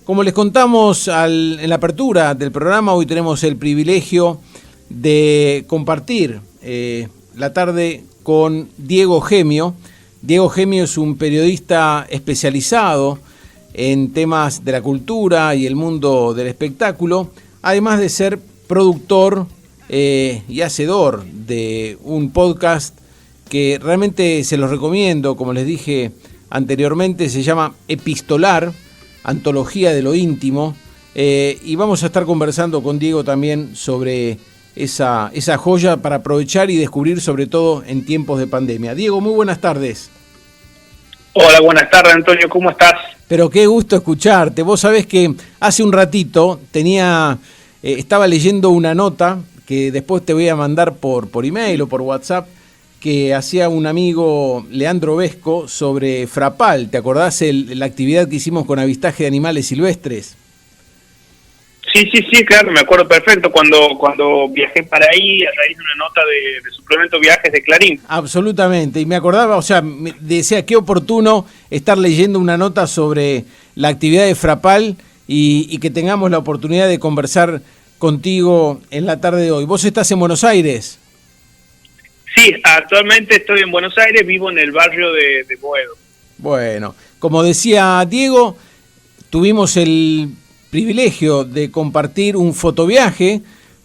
Como les contamos en la apertura del programa, hoy tenemos el privilegio de compartir la tarde con Diego Gemio. Diego Gemio es un periodista especializado en temas de la cultura y el mundo del espectáculo, además de ser productor y hacedor de un podcast que realmente se los recomiendo, como les dije anteriormente, se llama Epistolar, Antología de lo Íntimo, y vamos a estar conversando con Diego también sobre esa joya para aprovechar y descubrir, sobre todo en tiempos de pandemia. Diego, muy buenas tardes. Hola, buenas tardes, Antonio, ¿cómo estás? Pero qué gusto escucharte. Vos sabés que hace un ratito estaba leyendo una nota que después te voy a mandar por email o por WhatsApp, que hacía un amigo, Leandro Vesco, sobre Frapal. ¿Te acordás la actividad que hicimos con avistaje de animales silvestres? Sí, claro, me acuerdo perfecto cuando viajé para ahí a raíz de una nota de suplemento viajes de Clarín. Absolutamente, y me acordaba, o sea, me decía qué oportuno estar leyendo una nota sobre la actividad de Frapal y que tengamos la oportunidad de conversar contigo en la tarde de hoy. ¿Vos estás en Buenos Aires? Sí, actualmente estoy en Buenos Aires, vivo en el barrio de Boedo. Bueno, como decía Diego, tuvimos el privilegio de compartir un fotoviaje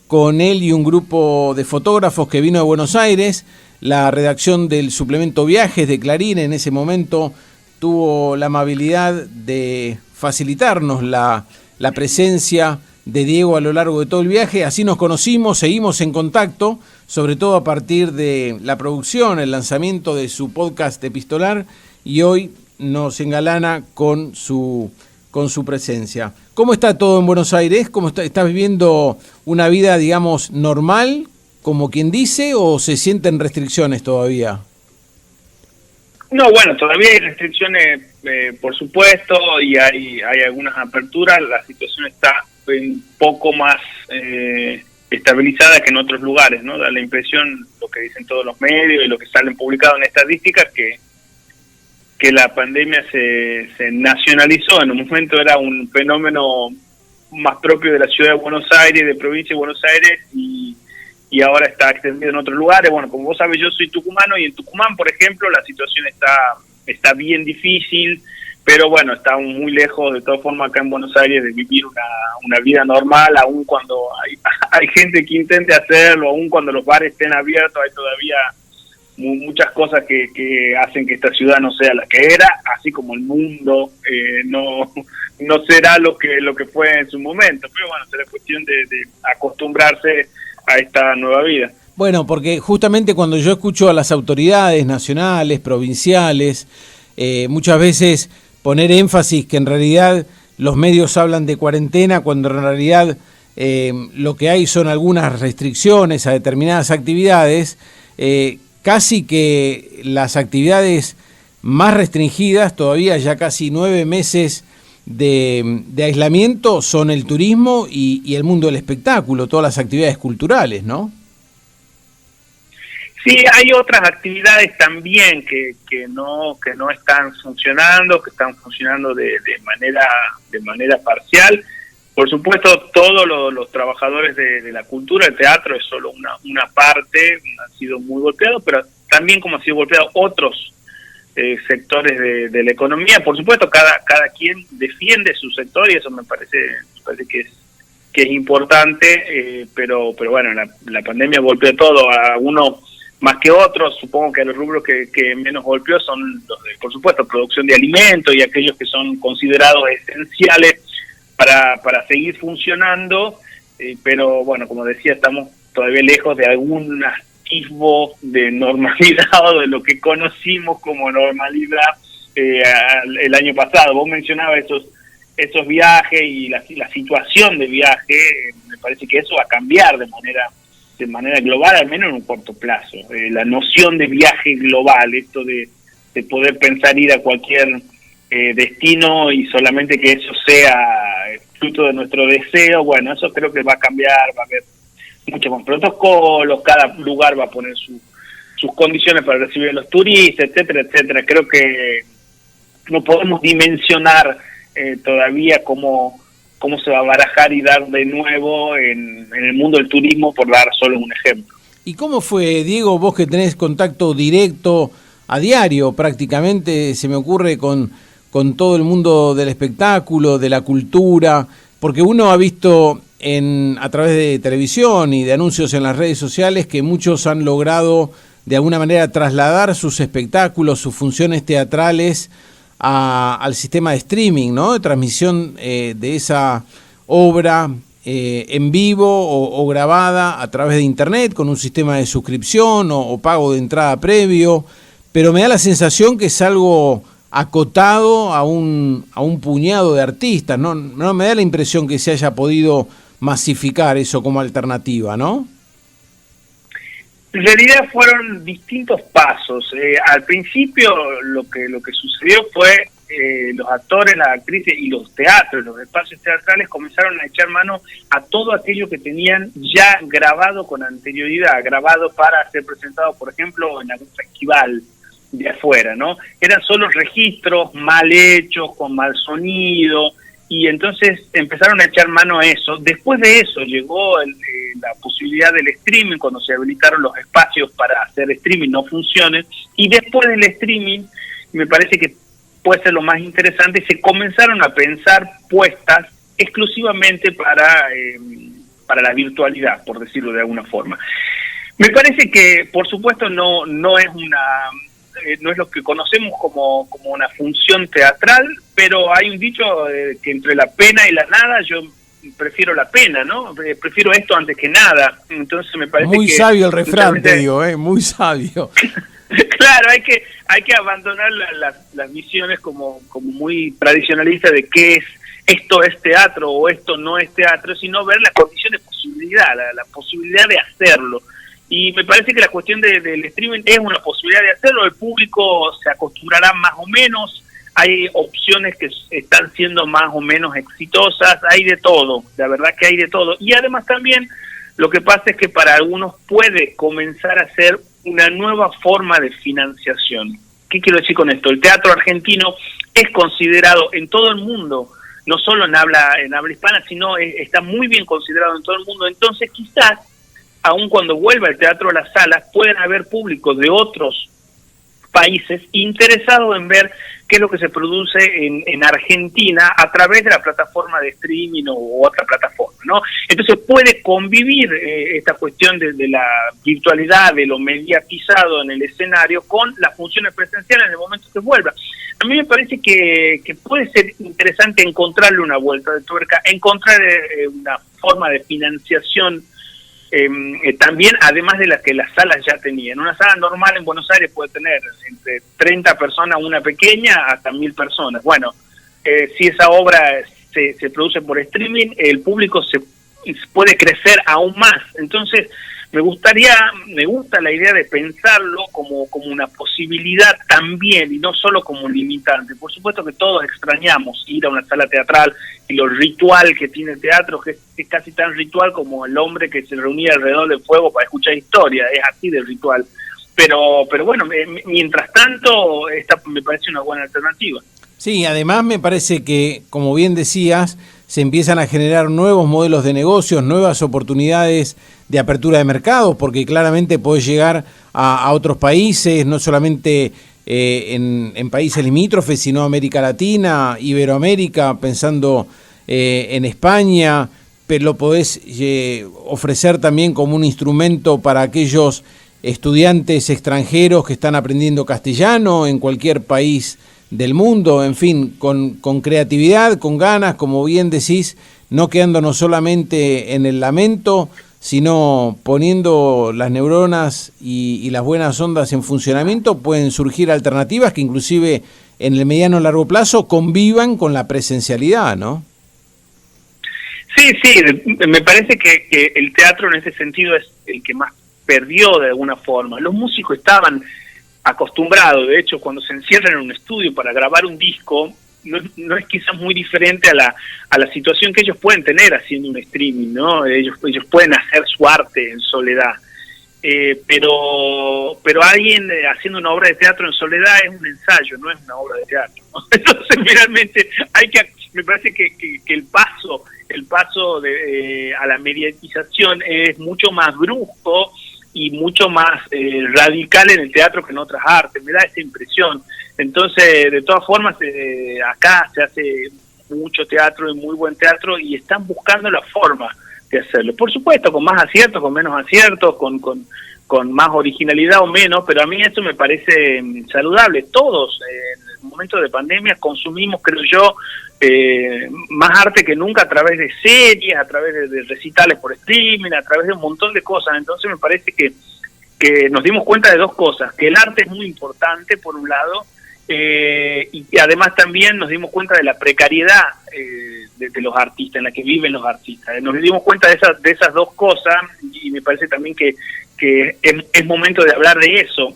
con él y un grupo de fotógrafos que vino de Buenos Aires. La redacción del suplemento Viajes de Clarín en ese momento tuvo la amabilidad de facilitarnos la presencia de Diego a lo largo de todo el viaje. Así nos conocimos, seguimos en contacto, sobre todo a partir de la producción, el lanzamiento de su podcast Epistolar, y hoy nos engalana con su presencia. ¿Cómo está todo en Buenos Aires? ¿Cómo estás viviendo una vida, digamos, normal, como quien dice, o se sienten restricciones todavía? No, bueno, todavía hay restricciones, por supuesto, y hay algunas aperturas. La situación está un poco más estabilizada que en otros lugares, ¿no? Da la impresión, lo que dicen todos los medios y lo que salen publicado en estadísticas, que la pandemia se nacionalizó. En un momento era un fenómeno más propio de la ciudad de Buenos Aires, de provincia de Buenos Aires, y ahora está extendido en otros lugares. Bueno, como vos sabés, yo soy tucumano, y en Tucumán, por ejemplo, la situación está bien difícil, pero bueno, está muy lejos, de todas formas, acá en Buenos Aires, de vivir una vida normal, aun cuando hay gente que intente hacerlo, aun cuando los bares estén abiertos, hay todavía muchas cosas que hacen que esta ciudad no sea la que era, así como el mundo no será lo que fue en su momento. Pero bueno, será cuestión de acostumbrarse a esta nueva vida. Bueno, porque justamente cuando yo escucho a las autoridades nacionales, provinciales, muchas veces poner énfasis que en realidad los medios hablan de cuarentena, cuando en realidad lo que hay son algunas restricciones a determinadas actividades, casi que las actividades más restringidas, todavía ya casi 9 meses de aislamiento, son el turismo y el mundo del espectáculo, todas las actividades culturales, ¿no? Sí, hay otras actividades también que no están funcionando, que están funcionando de manera parcial. Por supuesto, todos los trabajadores de la cultura, el teatro es solo una parte, han sido muy golpeados, pero también como han sido golpeados otros sectores de la economía. Por supuesto, cada quien defiende su sector, y eso me parece que es importante, pero bueno, la pandemia golpeó todo, a uno más que otros. Supongo que los rubros que menos golpeó son los de, por supuesto, producción de alimentos y aquellos que son considerados esenciales para seguir funcionando, pero bueno, como decía, estamos todavía lejos de algún atisbo de normalidad o de lo que conocimos como normalidad el año pasado. Vos mencionabas esos viajes y la situación de viaje. Me parece que eso va a cambiar de manera global, al menos en un corto plazo. La noción de viaje global, esto de poder pensar ir a cualquier destino y solamente que eso sea fruto de nuestro deseo, bueno, eso creo que va a cambiar, va a haber muchos más protocolos, cada lugar va a poner sus condiciones para recibir a los turistas, etcétera, etcétera. Creo que no podemos dimensionar todavía cómo se va a barajar y dar de nuevo en el mundo del turismo, por dar solo un ejemplo. ¿Y cómo fue, Diego, vos que tenés contacto directo a diario prácticamente, se me ocurre, con todo el mundo del espectáculo, de la cultura? Porque uno ha visto a través de televisión y de anuncios en las redes sociales que muchos han logrado de alguna manera trasladar sus espectáculos, sus funciones teatrales al sistema de streaming, ¿no? De transmisión de esa obra en vivo o grabada a través de internet con un sistema de suscripción o pago de entrada previo, pero me da la sensación que es algo acotado a un puñado de artistas, no me da la impresión que se haya podido masificar eso como alternativa, ¿no? En realidad fueron distintos pasos. Al principio lo que sucedió fue los actores, las actrices y los teatros, los espacios teatrales comenzaron a echar mano a todo aquello que tenían ya grabado con anterioridad, grabado para ser presentado, por ejemplo, en algún festival de afuera, ¿no? Eran solo registros mal hechos, con mal sonido, y entonces empezaron a echar mano a eso. Después de eso llegó la posibilidad del streaming, cuando se habilitaron los espacios para hacer streaming, no funciones, y después del streaming, me parece que puede ser lo más interesante, se comenzaron a pensar puestas exclusivamente para la virtualidad, por decirlo de alguna forma. Me parece que, por supuesto, no es lo que conocemos como una función teatral, pero hay un dicho que entre la pena y la nada, yo prefiero la pena, ¿no? Prefiero esto antes que nada. Entonces me parece muy sabio el refrán, te digo, muy sabio. Claro, hay que abandonar las visiones como muy tradicionalistas de qué es esto es teatro o esto no es teatro, sino ver las condiciones de posibilidad, la posibilidad de hacerlo. Y me parece que la cuestión del streaming es una posibilidad de hacerlo, el público se acostumbrará más o menos, hay opciones que están siendo más o menos exitosas, hay de todo, la verdad que hay de todo. Y además también lo que pasa es que para algunos puede comenzar a ser una nueva forma de financiación. ¿Qué quiero decir con esto? El teatro argentino es considerado en todo el mundo, no solo en habla hispana, sino está muy bien considerado en todo el mundo. Entonces quizás, aun cuando vuelva el teatro a las salas, pueden haber públicos de otros países interesados en ver qué es lo que se produce en Argentina a través de la plataforma de streaming o otra plataforma, ¿no? Entonces puede convivir esta cuestión de la virtualidad, de lo mediatizado en el escenario con las funciones presenciales en el momento que vuelva. A mí me parece que puede ser interesante encontrarle una vuelta de tuerca, encontrar una forma de financiación también, además de la que las salas ya tenían. Una sala normal en Buenos Aires puede tener entre 30 personas, una pequeña, hasta 1000 personas. Bueno, si esa obra se produce por streaming, el público se puede crecer aún más. Entonces, me gusta la idea de pensarlo como una posibilidad también, y no solo como un limitante. Por supuesto que todos extrañamos ir a una sala teatral y lo ritual que tiene el teatro, que es casi tan ritual como el hombre que se reunía alrededor del fuego para escuchar historia, es así de ritual. Pero bueno, mientras tanto, esta me parece una buena alternativa. Sí, además me parece que, como bien decías, se empiezan a generar nuevos modelos de negocios, nuevas oportunidades de apertura de mercados, porque claramente podés llegar a otros países, no solamente en países limítrofes, sino América Latina, Iberoamérica, pensando en España, pero lo podés ofrecer también como un instrumento para aquellos estudiantes extranjeros que están aprendiendo castellano en cualquier país del mundo, en fin, con creatividad, con ganas, como bien decís, no quedándonos solamente en el lamento, sino poniendo las neuronas y las buenas ondas en funcionamiento, pueden surgir alternativas que inclusive en el mediano o largo plazo convivan con la presencialidad, ¿no? Sí, me parece que el teatro en ese sentido es el que más perdió de alguna forma. Los músicos estaban acostumbrados, de hecho, cuando se encierran en un estudio para grabar un disco, no es quizás muy diferente a la situación que ellos pueden tener haciendo un streaming, ¿no? Ellos pueden hacer su arte en soledad, pero alguien haciendo una obra de teatro en soledad es un ensayo, no es una obra de teatro, ¿no? Entonces realmente hay que me parece que el paso a la mediatización es mucho más brusco y mucho más radical en el teatro que en otras artes, me da esa impresión. Entonces, de todas formas, acá se hace mucho teatro y muy buen teatro y están buscando la forma de hacerlo. Por supuesto, con más aciertos, con menos aciertos, con más originalidad o menos, pero a mí eso me parece saludable. Todos en el momento de pandemia consumimos, creo yo, más arte que nunca a través de series, a través de recitales por streaming, a través de un montón de cosas. Entonces me parece que nos dimos cuenta de dos cosas, que el arte es muy importante por un lado, y además también nos dimos cuenta de la precariedad de los artistas, en la que viven los artistas. Nos dimos cuenta de esas dos cosas y me parece también que es momento de hablar de eso.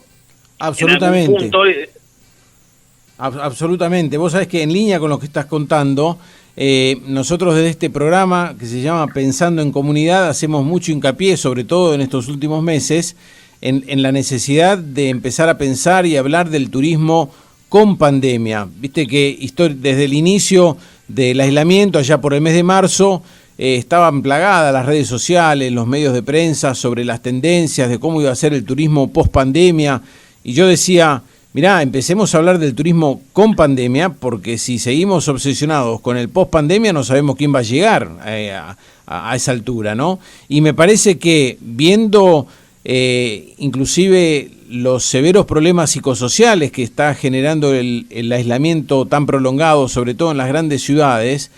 Absolutamente. Absolutamente. Vos sabés que en línea con lo que estás contando, nosotros desde este programa que se llama Pensando en Comunidad hacemos mucho hincapié, sobre todo en estos últimos meses, en la necesidad de empezar a pensar y hablar del turismo con pandemia. Viste que desde el inicio del aislamiento, allá por el mes de marzo, estaban plagadas las redes sociales, los medios de prensa sobre las tendencias de cómo iba a ser el turismo post pandemia, y yo decía, mirá, empecemos a hablar del turismo con pandemia, porque si seguimos obsesionados con el post pandemia no sabemos quién va a llegar a esa altura, ¿no? Y me parece que viendo inclusive los severos problemas psicosociales que está generando el aislamiento tan prolongado, sobre todo en las grandes ciudades,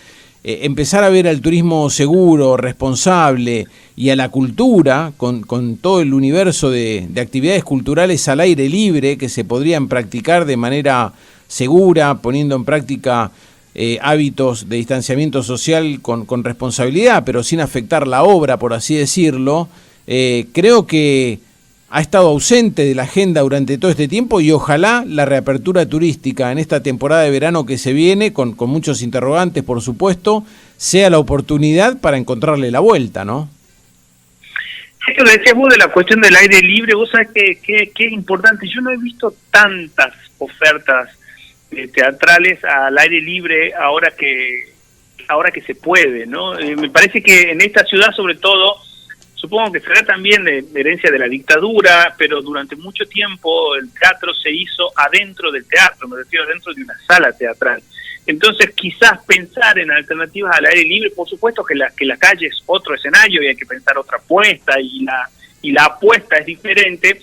empezar a ver al turismo seguro, responsable y a la cultura, con todo el universo de actividades culturales al aire libre que se podrían practicar de manera segura, poniendo en práctica hábitos de distanciamiento social con responsabilidad, pero sin afectar la obra, por así decirlo. Creo que ha estado ausente de la agenda durante todo este tiempo y ojalá la reapertura turística en esta temporada de verano que se viene, con muchos interrogantes por supuesto, sea la oportunidad para encontrarle la vuelta, ¿no? Esto que decías vos de la cuestión del aire libre, vos sabés que es importante. Yo no he visto tantas ofertas teatrales al aire libre ahora que se puede, ¿no? Me parece que en esta ciudad sobre todo, supongo que será también de herencia de la dictadura, pero durante mucho tiempo el teatro se hizo adentro del teatro, me refiero adentro de una sala teatral. Entonces quizás pensar en alternativas al aire libre, por supuesto que la calle es otro escenario y hay que pensar otra apuesta y la apuesta es diferente,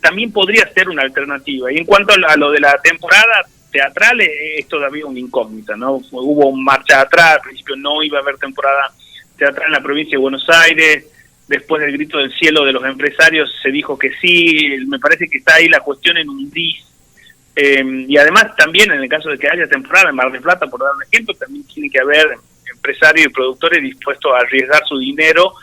también podría ser una alternativa. Y en cuanto a lo de la temporada teatral, es todavía una incógnita, ¿no? Hubo marcha atrás, al principio no iba a haber temporada teatral en la provincia de Buenos Aires. Después del grito del cielo de los empresarios se dijo que sí. Me parece que está ahí la cuestión en un dis. Y además también en el caso de que haya temporada en Mar del Plata, por dar un ejemplo, también tiene que haber empresarios y productores dispuestos a arriesgar su dinero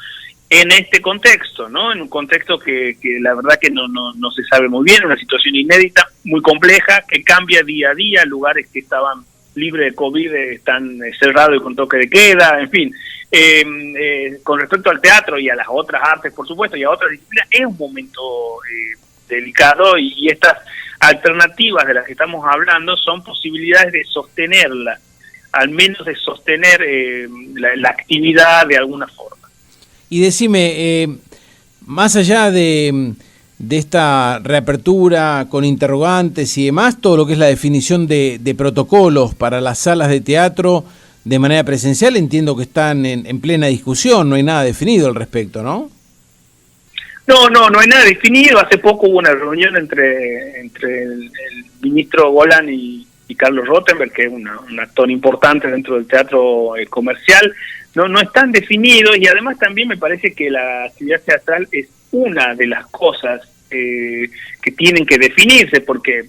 en este contexto, ¿no? En un contexto que la verdad que no se sabe muy bien, una situación inédita, muy compleja, que cambia día a día. Lugares que estaban libres de COVID están cerrados y con toque de queda, en fin. Con respecto al teatro y a las otras artes, por supuesto, y a otras disciplinas, es un momento delicado y estas alternativas de las que estamos hablando son posibilidades de sostenerla, al menos de sostener la actividad de alguna forma. Y decime, más allá de esta reapertura con interrogantes y demás, todo lo que es la definición de protocolos para las salas de teatro de manera presencial, entiendo que están en plena discusión, no hay nada definido al respecto, ¿no? No hay nada definido. Hace poco hubo una reunión entre el ministro Golan y Carlos Rottenberg, que es un actor importante dentro del teatro comercial. No están definidos, y además también me parece que la actividad teatral es una de las cosas que tienen que definirse, porque,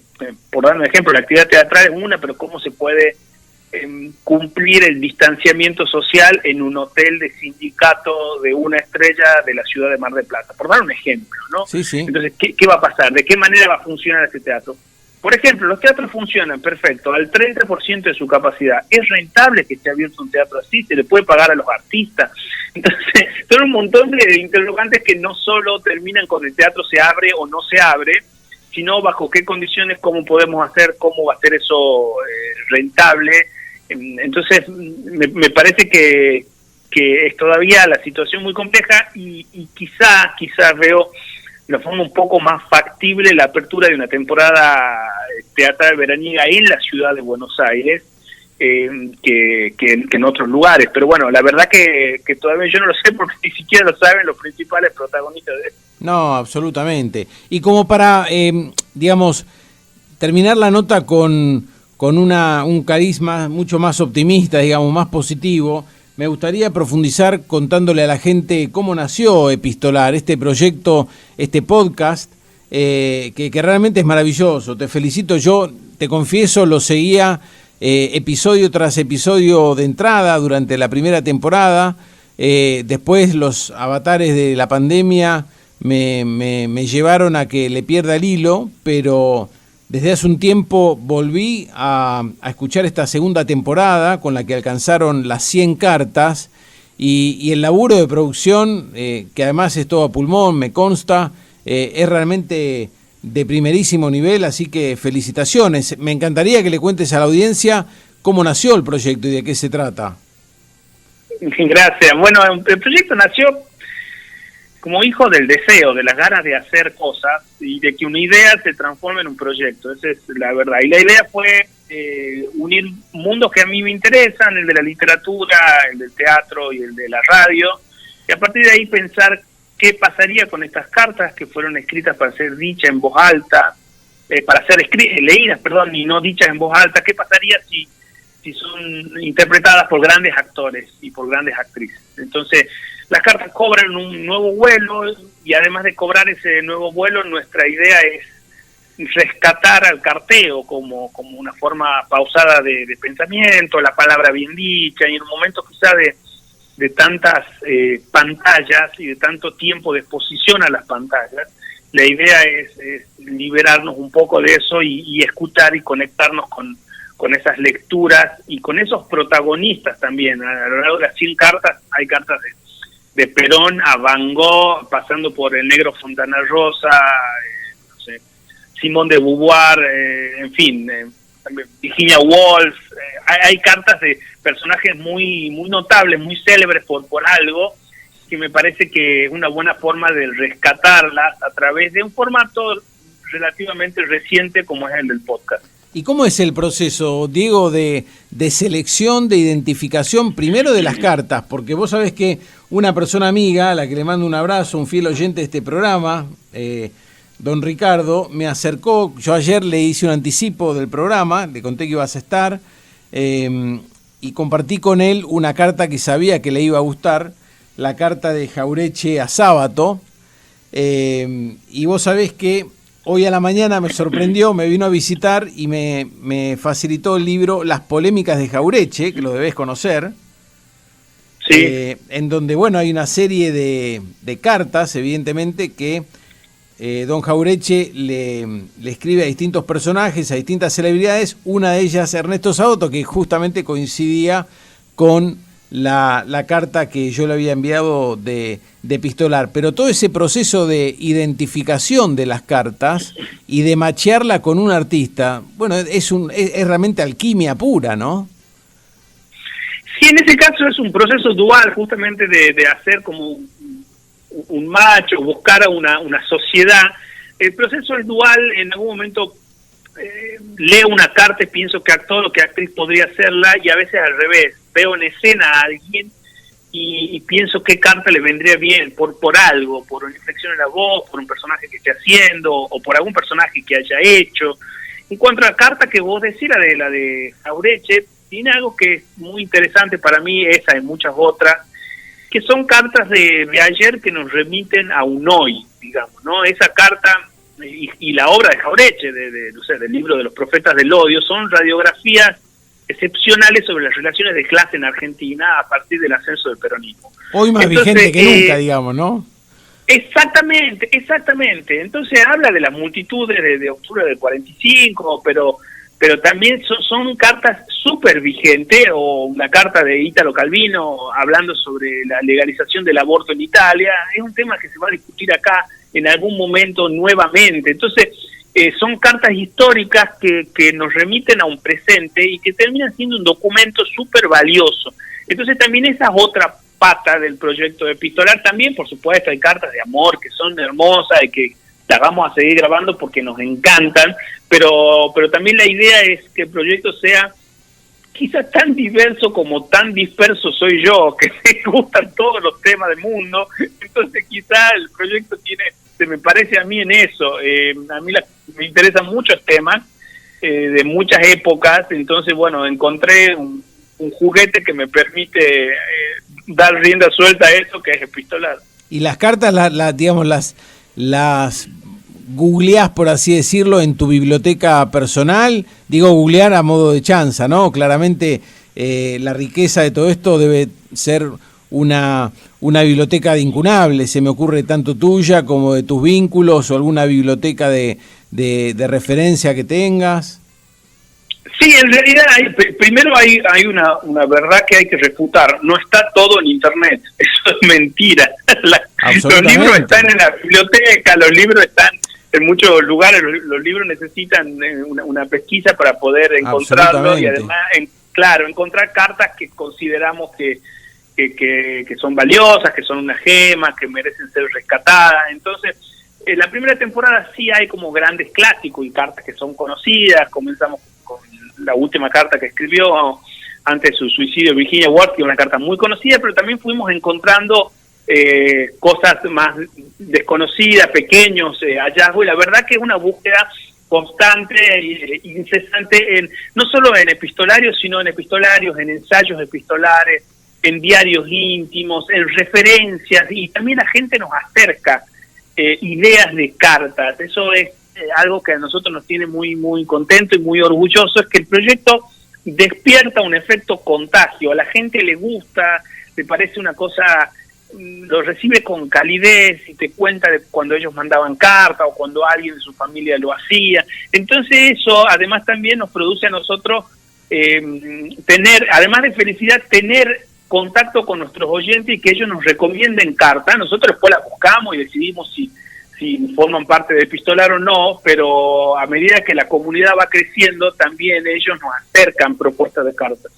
por dar un ejemplo, la actividad teatral es una, pero ¿cómo se puede cumplir el distanciamiento social en un hotel de sindicato de una estrella de la ciudad de Mar del Plata? Por dar un ejemplo, ¿no? Sí. Entonces, ¿qué va a pasar? ¿De qué manera va a funcionar ese teatro? Por ejemplo, los teatros funcionan perfecto, al 30% de su capacidad. ¿Es rentable que esté abierto un teatro así? ¿Se le puede pagar a los artistas? Entonces, son un montón de interrogantes que no solo terminan con el teatro se abre o no se abre, sino bajo qué condiciones, cómo podemos hacer, cómo va a ser eso rentable. Entonces, me parece que es todavía la situación muy compleja y quizá veo de forma un poco más factible la apertura de una temporada teatral veraniega en la ciudad de Buenos Aires que en otros lugares. Pero bueno, la verdad que todavía yo no lo sé porque ni siquiera lo saben los principales protagonistas de esto. No, absolutamente. Y como para, digamos, terminar la nota con un carisma mucho más optimista, digamos, más positivo, me gustaría profundizar contándole a la gente cómo nació Epistolar, este proyecto, este podcast, que realmente es maravilloso. Te felicito, yo te confieso, lo seguía episodio tras episodio de entrada durante la primera temporada. Después los avatares de la pandemia me llevaron a que le pierda el hilo, pero desde hace un tiempo volví a escuchar esta segunda temporada con la que alcanzaron las 100 cartas y el laburo de producción, que además es todo a pulmón, me consta, es realmente de primerísimo nivel, así que felicitaciones. Me encantaría que le cuentes a la audiencia cómo nació el proyecto y de qué se trata. Gracias. Bueno, el proyecto nació como hijo del deseo, de las ganas de hacer cosas y de que una idea se transforme en un proyecto. Esa es la verdad. Y la idea fue unir mundos que a mí me interesan, el de la literatura, el del teatro y el de la radio, y a partir de ahí pensar qué pasaría con estas cartas que fueron escritas para ser dichas en voz alta, para ser leídas, y no dichas en voz alta. ¿Qué pasaría si son interpretadas por grandes actores y por grandes actrices? Entonces, las cartas cobran un nuevo vuelo y además de cobrar ese nuevo vuelo, nuestra idea es rescatar al carteo como una forma pausada de pensamiento, la palabra bien dicha, y en un momento quizá de tantas pantallas y de tanto tiempo de exposición a las pantallas, la idea es liberarnos un poco de eso y escuchar y conectarnos con esas lecturas y con esos protagonistas también. A lo largo de las 100 cartas hay cartas de Perón a Van Gogh, pasando por el negro Fontana Rosa, no sé, Simone de Beauvoir, en fin, Virginia Woolf. Hay cartas de personajes muy notables, muy célebres por algo, que me parece que es una buena forma de rescatarlas a través de un formato relativamente reciente como es el del podcast. ¿Y cómo es el proceso, Diego, de selección, de identificación, primero de las cartas? Porque vos sabés que una persona amiga, a la que le mando un abrazo, un fiel oyente de este programa, don Ricardo, me acercó. Yo ayer le hice un anticipo del programa, le conté que ibas a estar, y compartí con él una carta que sabía que le iba a gustar, la carta de Jauretche a Sábato, y vos sabés que hoy a la mañana me sorprendió, me vino a visitar y me facilitó el libro Las polémicas de Jauretche, que lo debés conocer. Sí. En donde, bueno, hay una serie de cartas, evidentemente, que don Jauretche le escribe a distintos personajes, a distintas celebridades, una de ellas Ernesto Sabato, que justamente coincidía con la carta que yo le había enviado de Epistolar. Pero todo ese proceso de identificación de las cartas y de machearla con un artista, bueno, es realmente alquimia pura, ¿no? Sí, en ese caso es un proceso dual, justamente de hacer como un match o buscar a una sociedad. El proceso es dual. En algún momento leo una carta y pienso qué actor o qué actriz podría hacerla, y a veces al revés, veo en escena a alguien y pienso qué carta le vendría bien por algo, por una inflexión en la voz, por un personaje que esté haciendo o por algún personaje que haya hecho. En cuanto a la carta que vos decís, la de Jauretche, tiene algo que es muy interesante para mí, esa y muchas otras, que son cartas de ayer que nos remiten a un hoy, digamos, ¿no? Esa carta y la obra de Jauretche, no sé, del libro de los profetas del odio, son radiografías excepcionales sobre las relaciones de clase en Argentina a partir del ascenso del peronismo. Hoy más vigente que nunca, digamos, ¿no? Exactamente. Entonces habla de las multitudes de octubre del 45, pero también son cartas súper vigentes, o una carta de Italo Calvino hablando sobre la legalización del aborto en Italia. Es un tema que se va a discutir acá en algún momento nuevamente. Entonces, son cartas históricas que nos remiten a un presente y que terminan siendo un documento súper valioso. Entonces también esa es otra pata del proyecto epistolar. También, por supuesto, hay cartas de amor que son hermosas y que las vamos a seguir grabando porque nos encantan, pero también la idea es que el proyecto sea quizás tan diverso como tan disperso soy yo, que me gustan todos los temas del mundo. Entonces quizás el proyecto se me parece a mí en eso. A mí me interesan muchos temas de muchas épocas, entonces bueno, encontré un juguete que me permite dar rienda suelta a eso, que es epistolar. Y las cartas, digamos, las googleás, por así decirlo, en tu biblioteca personal. Digo googlear a modo de chanza, ¿no? Claramente la riqueza de todo esto debe ser una biblioteca incunable. Se me ocurre tanto tuya como de tus vínculos, o alguna biblioteca de referencia que tengas. Sí, en realidad primero hay una verdad que hay que refutar. No está todo en Internet. Eso es mentira. Los libros están en la biblioteca, los libros están en muchos lugares. Los libros necesitan una pesquisa para poder encontrarlos y además, encontrar cartas que consideramos que son valiosas, que son una gema, que merecen ser rescatadas. Entonces, en la primera temporada sí hay como grandes clásicos y cartas que son conocidas. Comenzamos con la última carta que escribió antes de su suicidio, Virginia Woolf, que es una carta muy conocida, pero también fuimos encontrando cosas más desconocidas, pequeños hallazgos, y la verdad que es una búsqueda constante e incesante, no solo en epistolarios, sino en epistolarios, en ensayos epistolares, en diarios íntimos, en referencias, y también la gente nos acerca ideas de cartas. Eso es algo que a nosotros nos tiene muy, muy contento y muy orgulloso, es que el proyecto despierta un efecto contagio. A la gente le gusta, le parece una cosa, lo recibe con calidez y te cuenta de cuando ellos mandaban carta o cuando alguien de su familia lo hacía. Entonces eso además también nos produce a nosotros tener, además de felicidad, tener contacto con nuestros oyentes y que ellos nos recomienden cartas. Nosotros después las buscamos y decidimos si forman parte de Epistolar o no, pero a medida que la comunidad va creciendo, también ellos nos acercan propuestas de cartas.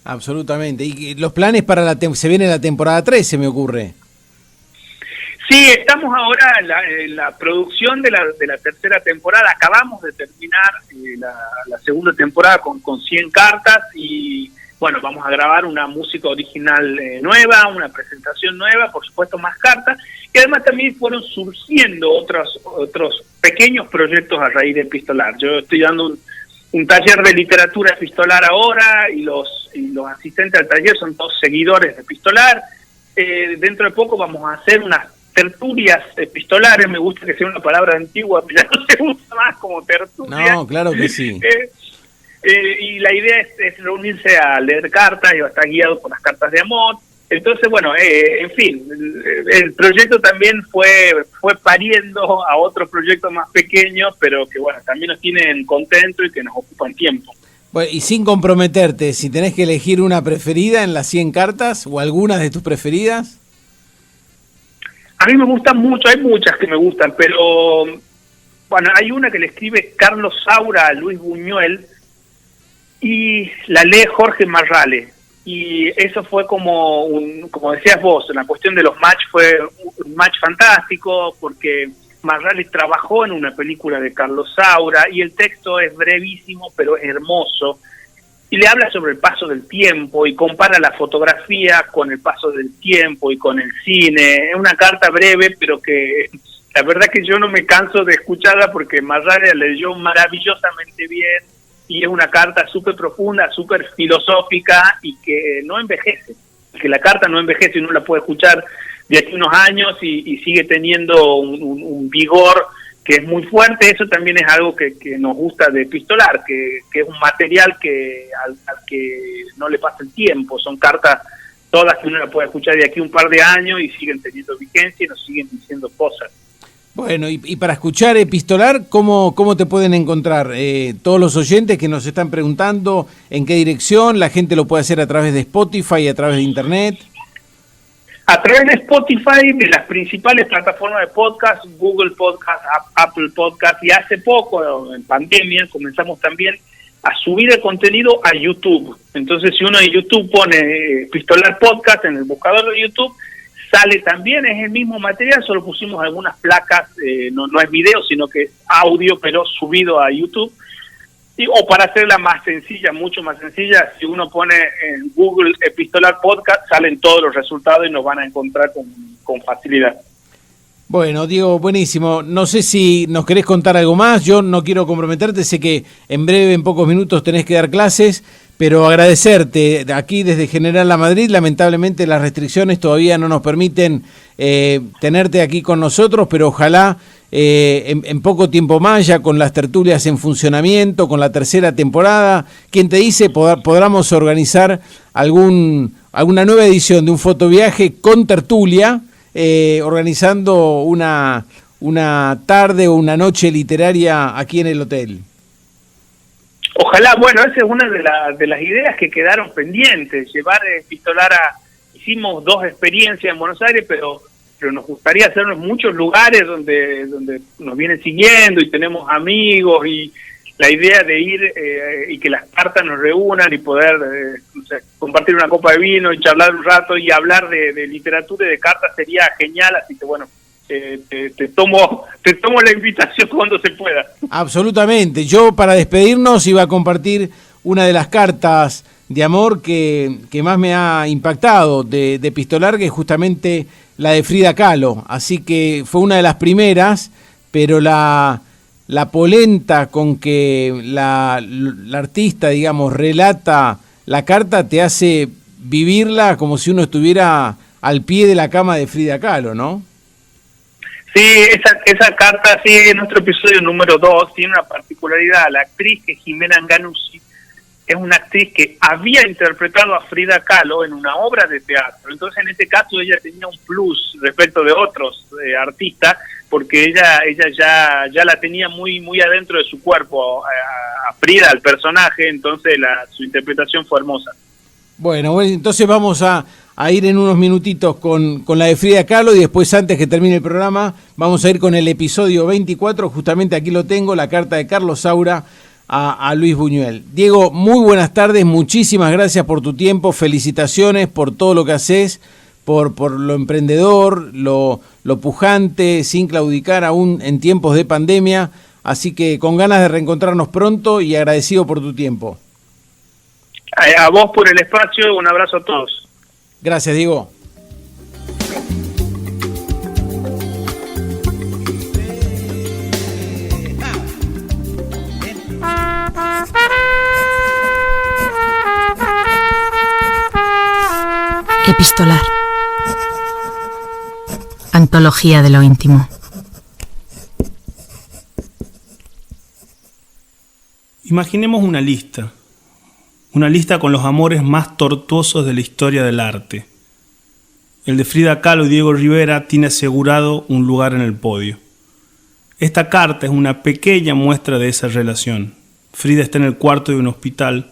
Absolutamente. ¿Y los planes para se viene la temporada 3, se me ocurre? Sí, estamos ahora en la producción de la tercera temporada. Acabamos de terminar la segunda temporada con 100 cartas y bueno, vamos a grabar una música original nueva, una presentación nueva, por supuesto más cartas, y además también fueron surgiendo otros pequeños proyectos a raíz de Epistolar. Yo estoy dando un taller de literatura epistolar ahora y los asistentes al taller son todos seguidores de Epistolar. Dentro de poco vamos a hacer unas tertulias epistolares. Me gusta que sea una palabra antigua, pero ya no se usa más como tertulia. No, claro que sí. Y la idea es reunirse a leer cartas y va a estar guiado por las cartas de amor. Entonces, bueno, en fin, el proyecto también fue pariendo a otros proyectos más pequeños, pero que bueno, también nos tienen contentos y que nos ocupan tiempo. Bueno, y sin comprometerte, si tenés que elegir una preferida en las 100 cartas o algunas de tus preferidas. A mí me gustan mucho, hay muchas que me gustan, pero bueno, hay una que le escribe Carlos Saura a Luis Buñuel y la lee Jorge Marrale. Y eso fue como decías vos, la cuestión de los match fue un match fantástico porque Marrale trabajó en una película de Carlos Saura y el texto es brevísimo pero es hermoso y le habla sobre el paso del tiempo y compara la fotografía con el paso del tiempo y con el cine. Es una carta breve pero que la verdad que yo no me canso de escucharla porque Marrale la leyó maravillosamente bien. Y es una carta súper profunda, súper filosófica y que no envejece. Que la carta no envejece y uno la puede escuchar de aquí unos años y sigue teniendo un vigor que es muy fuerte. Eso también es algo que nos gusta de Epistolar, que es un material al que no le pasa el tiempo. Son cartas todas que uno la puede escuchar de aquí un par de años y siguen teniendo vigencia y nos siguen diciendo cosas. Bueno, y para escuchar Epistolar, ¿cómo te pueden encontrar? Todos los oyentes que nos están preguntando en qué dirección, la gente lo puede hacer a través de Spotify, a través de Internet. A través de Spotify, de las principales plataformas de podcast, Google Podcast, Apple Podcast, y hace poco, en pandemia, comenzamos también a subir el contenido a YouTube. Entonces, si uno en YouTube pone Epistolar Podcast en el buscador de YouTube, sale también, es el mismo material, solo pusimos algunas placas, no es video, sino que es audio, pero subido a YouTube. O para hacerla más sencilla, mucho más sencilla, si uno pone en Google Epistolar Podcast, salen todos los resultados y nos van a encontrar con facilidad. Bueno, Diego, buenísimo. No sé si nos querés contar algo más. Yo no quiero comprometerte, sé que en breve, en pocos minutos, tenés que dar clases, pero agradecerte aquí desde General La Madrid. Lamentablemente las restricciones todavía no nos permiten tenerte aquí con nosotros, pero ojalá en poco tiempo más, ya con las tertulias en funcionamiento, con la tercera temporada, ¿quién te dice podamos organizar alguna nueva edición de un fotoviaje con tertulia, organizando una tarde o una noche literaria aquí en el hotel? Ojalá, bueno, esa es una de las ideas que quedaron pendientes, llevar Epistolar hicimos 2 experiencias en Buenos Aires, pero nos gustaría hacerlo en muchos lugares donde nos vienen siguiendo y tenemos amigos, y la idea de ir y que las cartas nos reúnan y poder compartir una copa de vino y charlar un rato y hablar de literatura y de cartas sería genial, así que bueno, te tomo la invitación cuando se pueda. Absolutamente. Yo, para despedirnos, iba a compartir una de las cartas de amor que más me ha impactado de Epistolar, que es justamente la de Frida Kahlo. Así que fue una de las primeras, pero la polenta con que la artista, digamos, relata la carta te hace vivirla como si uno estuviera al pie de la cama de Frida Kahlo, ¿no? Sí, esa carta, sí, en nuestro episodio número 2, tiene una particularidad. La actriz, que es Jimena Nganussi, es una actriz que había interpretado a Frida Kahlo en una obra de teatro. Entonces, en este caso, ella tenía un plus respecto de otros artistas, porque ella ya la tenía muy adentro de su cuerpo, a Frida, al personaje. Entonces, su interpretación fue hermosa. Bueno, entonces vamos a ir en unos minutitos con la de Frida Kahlo, y después, antes que termine el programa, vamos a ir con el episodio 24, justamente aquí lo tengo, la carta de Carlos Saura a Luis Buñuel. Diego, muy buenas tardes, muchísimas gracias por tu tiempo, felicitaciones por todo lo que haces, por lo emprendedor, lo pujante, sin claudicar aún en tiempos de pandemia, así que con ganas de reencontrarnos pronto y agradecido por tu tiempo. A vos por el espacio, un abrazo a todos. Gracias, Diego. Epistolar. Antología de lo íntimo. Imaginemos una lista con los amores más tortuosos de la historia del arte. El de Frida Kahlo y Diego Rivera tiene asegurado un lugar en el podio. Esta carta es una pequeña muestra de esa relación. Frida está en el cuarto de un hospital,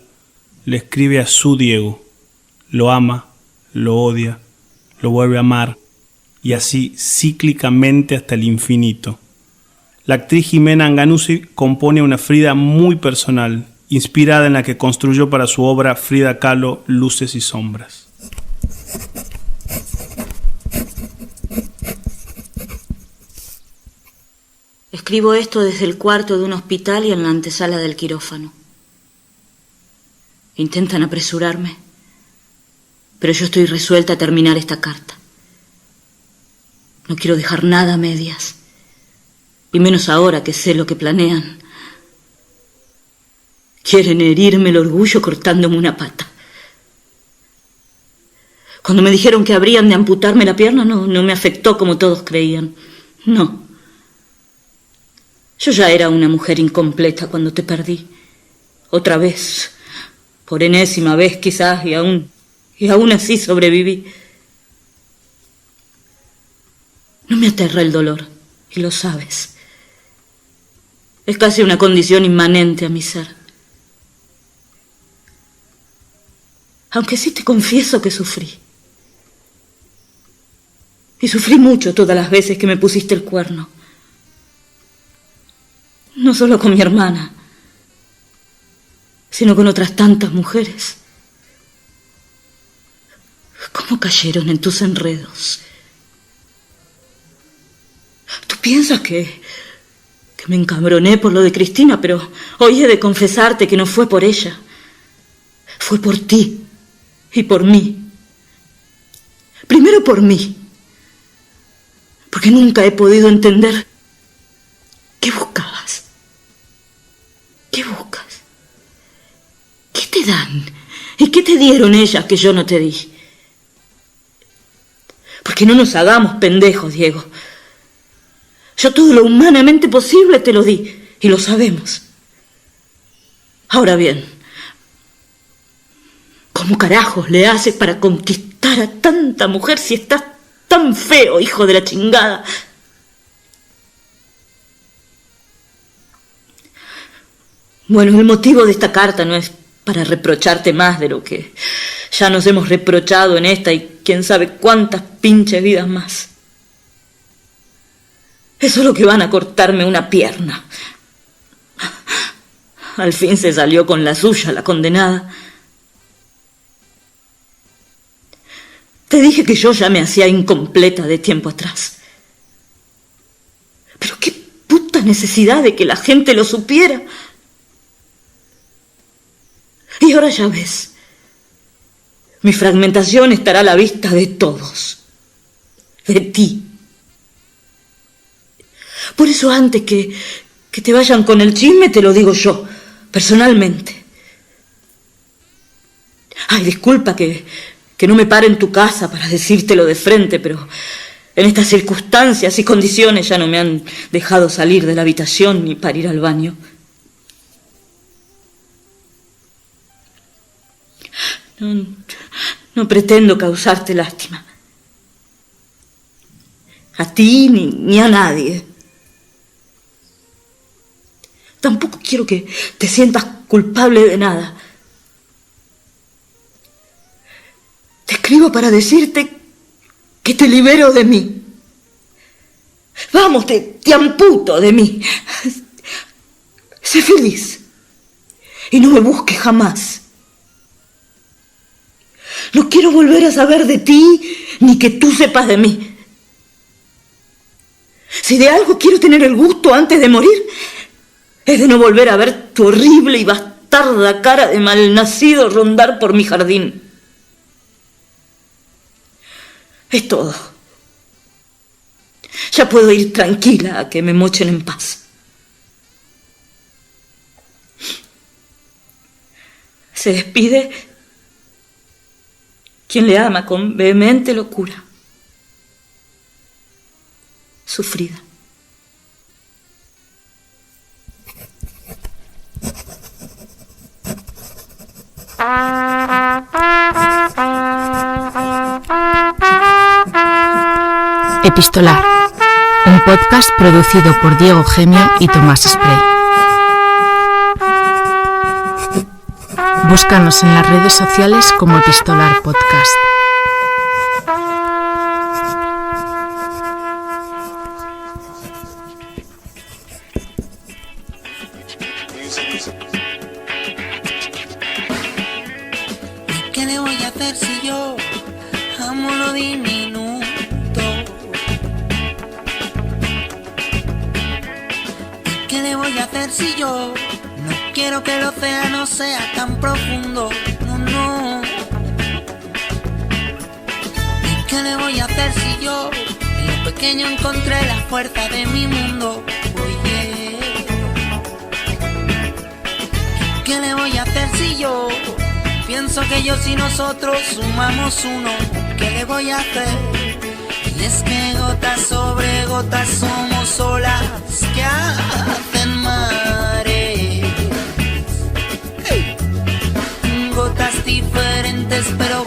le escribe a su Diego, lo ama, lo odia, lo vuelve a amar, y así cíclicamente hasta el infinito. La actriz Jimena Nganussi compone una Frida muy personal, inspirada en la que construyó para su obra Frida Kahlo, Luces y Sombras. Escribo esto desde el cuarto de un hospital y en la antesala del quirófano. Intentan apresurarme, pero yo estoy resuelta a terminar esta carta. No quiero dejar nada a medias, y menos ahora que sé lo que planean. Quieren herirme el orgullo cortándome una pata. Cuando me dijeron que habrían de amputarme la pierna, no me afectó como todos creían. No. Yo ya era una mujer incompleta cuando te perdí. Otra vez, por enésima vez quizás, y aún así sobreviví. No me aterra el dolor, y lo sabes. Es casi una condición inmanente a mi ser. Aunque sí te confieso que sufrí. Y sufrí mucho todas las veces que me pusiste el cuerno. No solo con mi hermana, sino con otras tantas mujeres. ¿Cómo cayeron en tus enredos? Tú piensas que me encabroné por lo de Cristina, pero hoy he de confesarte que no fue por ella. Fue por ti y por mí. Primero por mí, porque nunca he podido entender qué buscabas. ¿Qué buscas? ¿Qué te dan? ¿Y qué te dieron ellas que yo no te di? Porque no nos hagamos pendejos, Diego. Yo todo lo humanamente posible te lo di, y lo sabemos. Ahora bien, ¿cómo carajos le haces para conquistar a tanta mujer si estás tan feo, hijo de la chingada? Bueno, el motivo de esta carta no es para reprocharte más de lo que ya nos hemos reprochado en esta y quién sabe cuántas pinches vidas más. Es solo que van a cortarme una pierna. Al fin se salió con la suya, la condenada. Te dije que yo ya me hacía incompleta de tiempo atrás. Pero qué puta necesidad de que la gente lo supiera. Y ahora ya ves, mi fragmentación estará a la vista de todos, de ti. Por eso antes que te vayan con el chisme te lo digo yo, personalmente. Ay, disculpa que no me pare en tu casa para decírtelo de frente, pero en estas circunstancias y condiciones ya no me han dejado salir de la habitación ni para ir al baño. No pretendo causarte lástima. A ti ni a nadie. Tampoco quiero que te sientas culpable de nada. Te escribo para decirte que te libero de mí. Vamos, te amputo de mí. Sé feliz y no me busques jamás. No quiero volver a saber de ti, ni que tú sepas de mí. Si de algo quiero tener el gusto antes de morir, es de no volver a ver tu horrible y bastarda cara de malnacido rondar por mi jardín. Es todo. Ya puedo ir tranquila a que me mochen en paz. Se despide quien le ama con vehemente locura. Sufrida. Epistolar, un podcast producido por Diego Gemio y Tomás Spray. Búscanos en las redes sociales como Epistolar Podcast. ¿Qué le voy a hacer si yo amo lo diminuto? ¿Qué le voy a hacer si yo no quiero que el océano sea tan profundo? No. ¿Qué le voy a hacer si yo en lo pequeño encontré la fuerza de mi mundo? Oye, ¿qué le voy a hacer si yo pienso que ellos y nosotros sumamos uno? ¿Qué le voy a hacer? Y es que gotas sobre gotas somos olas que hacen mares. Gotas diferentes pero